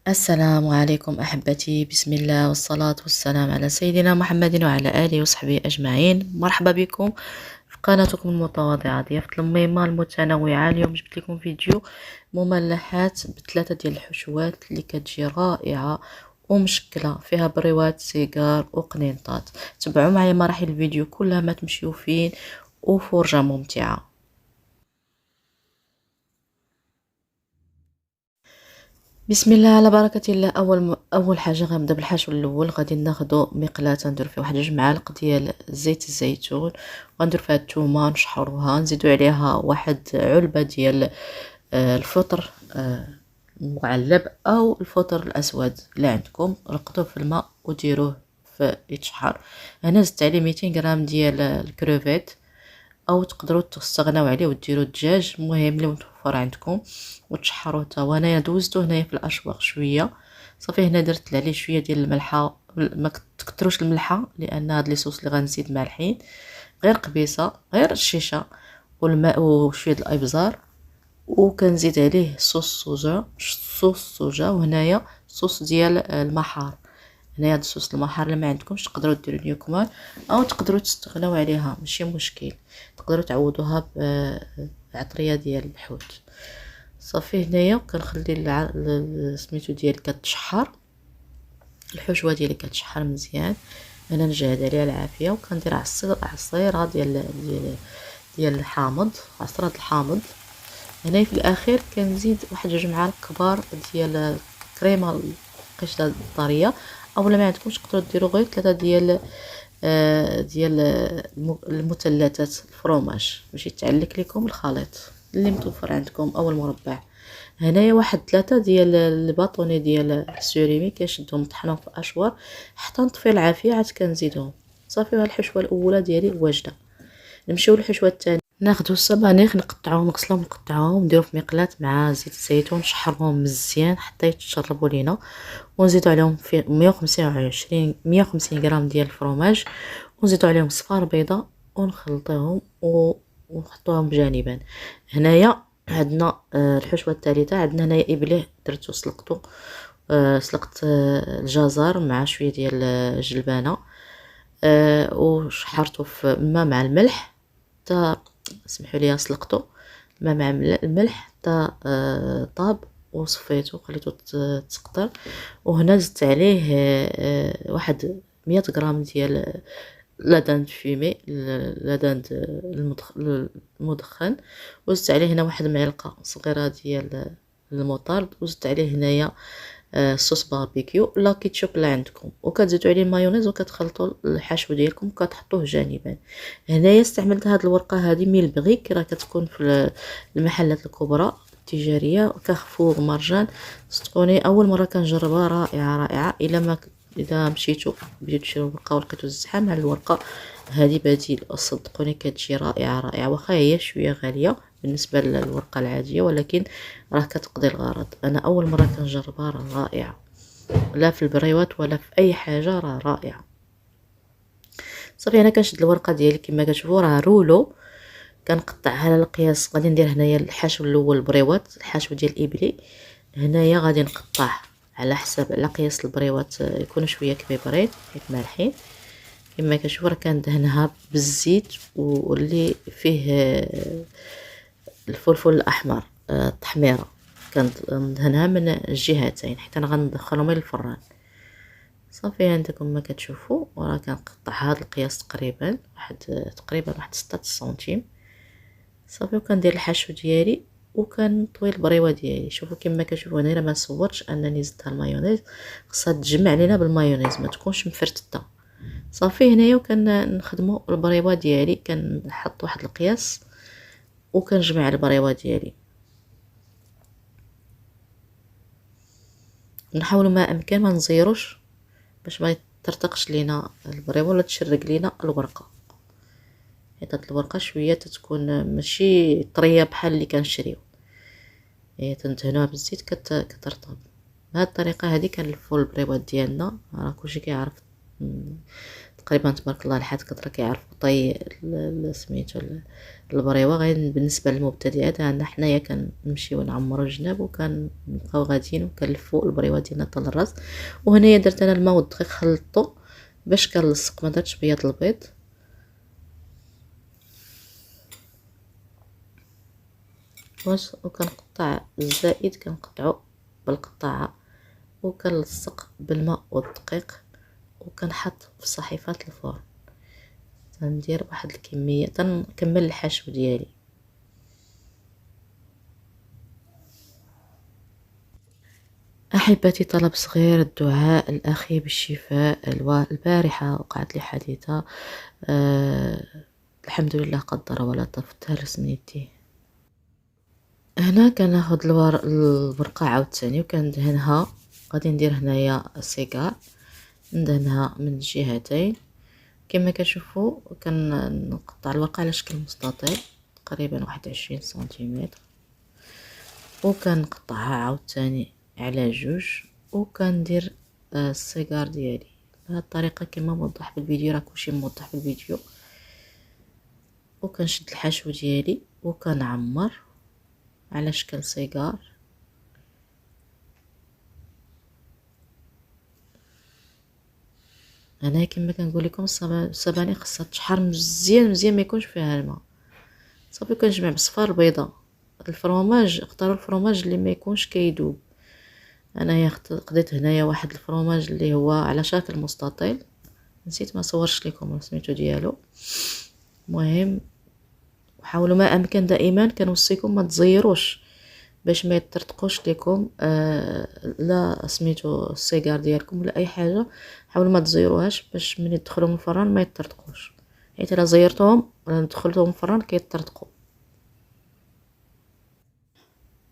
السلام عليكم أحبتي، بسم الله والصلاة والسلام على سيدنا محمد وعلى آله وصحبه أجمعين. مرحبا بكم في قناتكم المتواضعة ضيافة الميمة المتنوعة. اليوم جبت لكم فيديو مملحات بثلاثة ديال الحشوات اللي كتجي رائعة ومشكلة، فيها بريوات سيجار وقنينطات. تبعوا معايا مراحل الفيديو كلها ما تمشيو فين، وفرجة ممتعة. بسم الله على بركة الله. اول حاجه غنبدا بالحشو الاول. غادي ناخدو مقلاة ندير فيها واحد 2 معالق ديال زيت الزيتون، وندير فيها الثومه نشحروها، نزيدو عليها واحد علبه ديال الفطر المعلب او الفطر الاسود اللي عندكم. رقدوه في الماء وديروه في يتشحر. هنا زدت عليه 200 غرام ديال الكروفيت، او تقدروا تستغناو عليه وديروا الدجاج، المهم اللي متوفر عندكم، وتشحروه حتى هو. انايا دوزته هنايا في الاشواق شويه. صافي هنا درت عليه شويه ديال الملحه، ما تكتروش الملحه لان هاد لي صوص اللي غنزيد مالحين، غير قبيصه، غير الشيشه والماء وشويه د الابزار. وكنزيد عليه صوص صوجا وهنايا صوص ديال المحار. هنايا هاد الصوص المحار اللي ما عندكمش تقدروا ديروا نيوكمال، او تقدروا تستغناو عليها، ماشي مشكل، تقدروا تعوضوها بعطريه ديال الحوت. صافي هنايا كنخلي سميتو ديالي كتشحر، الحشوه ديالي كتشحر مزيان. انا نجهد عليها العافيه، وكندير عصيره ديال الحامض، عصره الحامض. هنا في الاخير كنزيد واحد 2 معالق كبار ديال الكريمه القشطه الطريه، اولا ما عندكمش تقدروا ديروا غير 3 ديال المثلثات الفرomاج باش يتعلك لكم الخليط اللي متوفر عندكم او المربع. هنايا واحد 3 ديال الباطوني ديال السوريمي كنشدهم طحنهم في اشوار حتى نطفي العافيه، عاد كنزيدهم. صافي الحشوه الاولى ديالي واجده. نمشيو للحشوه الثانيه. ناخدو السبانخ نقطعوهم، نغسلوهم نقطعوهم، نديرو في مقلاة مع زيت الزيتون، نشحرهم مزيان حتى يتشربوا لينا، ونزيدو عليهم في 150 غرام ديال الفرomاج، ونزيدو عليهم صفار بيضة ونخلطوهم ونحطوهم بجانبا. هنايا عندنا الحشوه الثالثه. عندنا هنايا ابليه درتو سلقت الجزر مع شويه ديال الجلبانه، وشحرته في الماء مع الملح حتى، سمحوا لي، سلقته الماء مع الملح حتى طاب، وصفيته خليته تسقطر. وهنا زدت عليه واحد 100 غرام ديال لادان فيمي، لادان المدخن. وزدت عليه هنا واحد المعلقه صغيره ديال المطارد، وزدت عليه هنايا صوص باربيكيو لا كيتشوب اللي عندكم، وكتزيدوا عليه مايونيز، وكتخلطوا الحشو ديالكم وكتحطوه جانبا. هنايا استعملت هاد الورقه هذه ميل بغيك، راه كتكون في المحلات الكبرى التجاريه، كارفور، مرجان. صدقوني اول مره كنجربها، رائعه رائعه. اذا مشيتوا بغيتو تشريو ورقه ولقيتو الزحام على الورقه هذه بديل، صدقوني كتجي رائعه رائعه، واخا هي شويه غاليه بالنسبه للورقه العاديه، ولكن راه كتقضي الغرض. انا اول مره كنجربها، راه رائعه، لا في البريوات ولا في اي حاجه، راه رائعه. صافي انا كنشد الورقه ديالي كما كتشوفوا، راه رولو، كنقطعها على القياس. غادي ندير هنايا الحشو الاول البريوات، الحشو ديال الابلي. هنايا غادي نقطع على حساب، على قياس البريوات يكونوا شويه كبيبرين حيت مالحين. كما كتشوفوا راه كندهنها بالزيت، واللي فيه الفلفل الاحمر، التحميره، كندهنها من الجهتين حيت انا غندخلهم للفران. صافي عندكم ما كتشوفوا، وراه كنقطع هذا القياس تقريبا واحد 6 سنتيم. صافي وكندير الحشو ديالي وكنطوي البريوه ديالي. شوفوا كما كتشوفوا هنا، ما صورتش انني زدتها المايونيز، خصها تجمع لينا بالمايونيز، ما تكونش مفرتته. صافي هنايا وكنخدموا البريوه ديالي، كنحط واحد القياس وكنجمع البريوه ديالي. نحاولوا ما امكن ما نزيروش باش ما ترتقش لينا البريوه ولا تشرق لينا الورقه، حيت هاد الورقه شويه تتكون ماشي طريه بحال اللي كنشريو، هي تندهنوها بالزيت كترطب. بهاد الطريقه هذه كنلفوا البريوات ديالنا. راه كلشي كيعرف تقريبا تبارك الله الحاد كتر كيعرفوا طي سميتو البريوه. غير بالنسبه للمبتدئات عندنا حنايا كنمشيو نعمروا الجناب وكنبقاو غاديين وكنلفوا البريوه ديالنا حتى للراس. وهنايا درت انا الماء والدقيق خلطته باش كنلصق، ما درتش بياض البيض. وكنقطع الزائد كنقطعو بالقطاعه وكنلصق بالماء والدقيق وكنحط في صحيفات الفرن. تندير واحد الكميه تنكمل الحشو ديالي. احبتي، طلب صغير، الدعاء الاخي بالشفاء. البارحه وقعت لي حادثه، الحمد لله قدر ولا طف، تهرس من يدي. هنا كناخد الورقه عاوتاني وكندهنها. غادي ندير هنايا السيجار، ندهنها من الجهتين كما كتشوفوا. كنقطع الورقه على شكل مستطيل تقريبا 21 سنتيمتر، وكنقطعها عاوتاني على جوج، وكندير السيجار ديالي بهذه الطريقه كما موضح في الفيديو. راه كلشي موضح في الفيديو. وكنشد الحشو ديالي وكنعمر على شكل سيجار. انا كما كنقول لكم السبانخ خاصها تشحر مزيان مزيان، ما يكونش فيها الماء. صافي كنجمع بصفار البيضه. الفرomاج اختاروا الفرomاج اللي ما يكونش كيدوب. انايا خديت هنايا واحد الفرomاج اللي هو على شكل مستطيل، نسيت ما صورش لكم سميتو ديالو. مهم وحاولوا ما امكن دائما كنوصيكم ما تزيروش باش ما يترتقوش لكم لا سميتو السيجار ديالكم ولا اي حاجه. حاولوا ما تزيروهاش باش من يدخلوا من الفران ما يترتقوش، حيت الا زيرتوهم ولا دخلتوهم الفران كيترتقوا.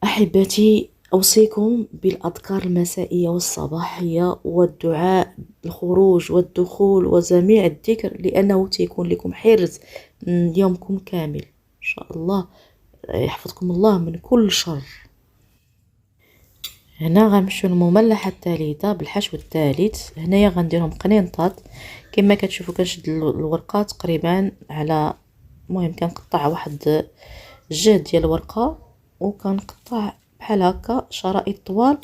احبتي، اوصيكم بالاذكار المسائيه والصباحيه والدعاء الخروج والدخول وجميع الذكر، لانه تيكون لكم حرز يومكم كامل ان شاء الله. يحفظكم الله من كل شر. هنا غنمشيو للمملحه الثالثه بالحشو الثالث. هنايا غنديرهم قنينطات كما كتشوفوا. كنشد الورقه تقريبا على، المهم كنقطع واحد الجهد ديال الورقه وكنقطع بحال هكا شرائط طوال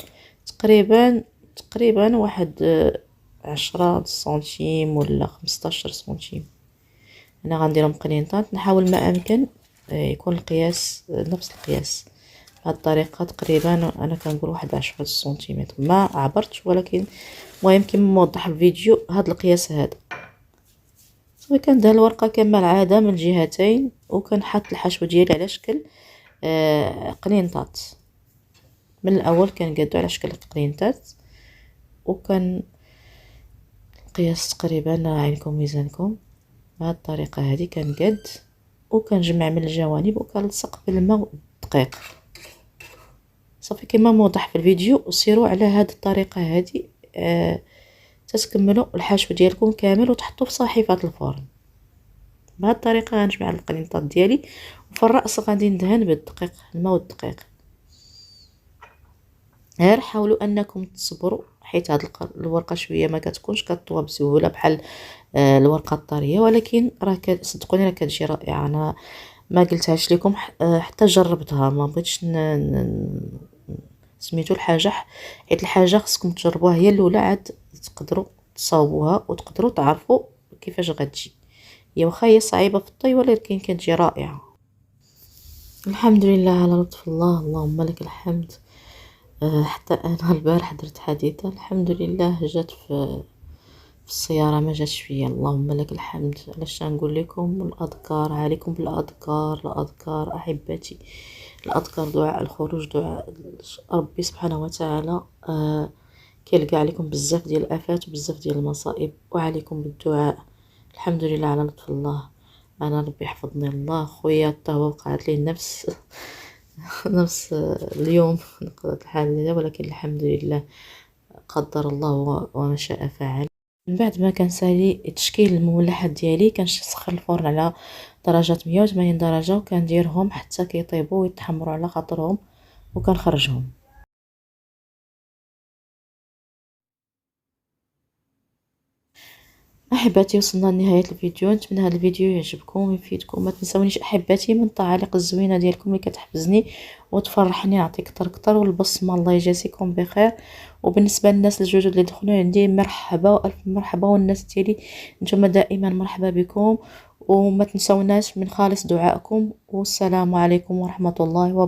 تقريبا واحد 10 سنتيم ولا 15 سنتيم. هنا غنديرهم قنينطات. نحاول ما امكن يكون القياس نفس القياس. بهذه الطريقه تقريبا انا كنقول واحد 10 سنتيمتر، ما عبرتش، ولكن المهم كما موضح الفيديو هذا القياس هذا. صافي كندهن الورقه كما العاده من الجهتين وكنحط الحشو ديالي على شكل قنينطات. من الاول كنقادو على شكل قنينطات القياس تقريبا عينكم ميزانكم. بهذه الطريقه هذه كنقاد وكنجمع من الجوانب وكنلصق بالماء والدقيق. صافي كما موضح في الفيديو. سيروا على هذه الطريقه هذه تتكملوا الحشو ديالكم كامل وتحطوه في صحيفه الفرن. بهذه الطريقه غنجمع القنينطات ديالي، وفي الراس غادي ندهن بالدقيق، الماء والدقيق. غير حاولوا انكم تصبروا، حيت هاد الورقه شويه ما كتكونش كطوى بسهوله بحال الورقه الطريه، ولكن راه صدقوني راه كتجي رائعه. انا ما قلتهاش لكم حتى جربتها، ما بغيتش سميتو الحاجه، حيت الحاجه خصكم تجربوها هي الاولى عاد تقدروا تصاوبوها وتقدروا تعرفوا كيفاش غتجي. هي واخا هي صعيبه في الطي ولكن كتجي رائعه. الحمد لله على لطف الله، اللهم لك الحمد. حتى انا البارح درت حادثه، الحمد لله جات في السياره ما جاتش فيا، اللهم لك الحمد. علاش نقول لكم الاذكار، عليكم بالاذكار. الاذكار احبتي، الاذكار دعاء الخروج، دعاء ربي سبحانه وتعالى كيلقى عليكم بزاف ديال الافات وبزاف ديال المصائب، وعليكم بالدعاء. الحمد لله على لطف الله. انا ربي يحفظني الله. خويا حتى هو وقعت ليه نفس اليوم نقدر الحال، ولكن الحمد لله قدر الله وما شاء فعل. من بعد ما كنسالي تشكيل المملحات ديالي كنسخن الفرن على درجه 180 درجه وكنديرهم حتى كيطيبوا ويتحمروا على خاطرهم وكنخرجهم. احباتي وصلنا لنهايه الفيديو، نتمنى هذا الفيديو يعجبكم ويفيدكم. ما تنسونيش احباتي من التعاليق الزوينه ديالكم اللي كتحفزني وتفرحني، يعطيك كتر كتر والبصمه، الله يجازيكم بخير. وبالنسبه للناس الجدد اللي دخلوا عندي، مرحبا والف مرحبا، والناس ديالي نتوما دائما مرحبا بكم، وما تنسوناش من خالص دعائكم، والسلام عليكم ورحمه الله وبركاته.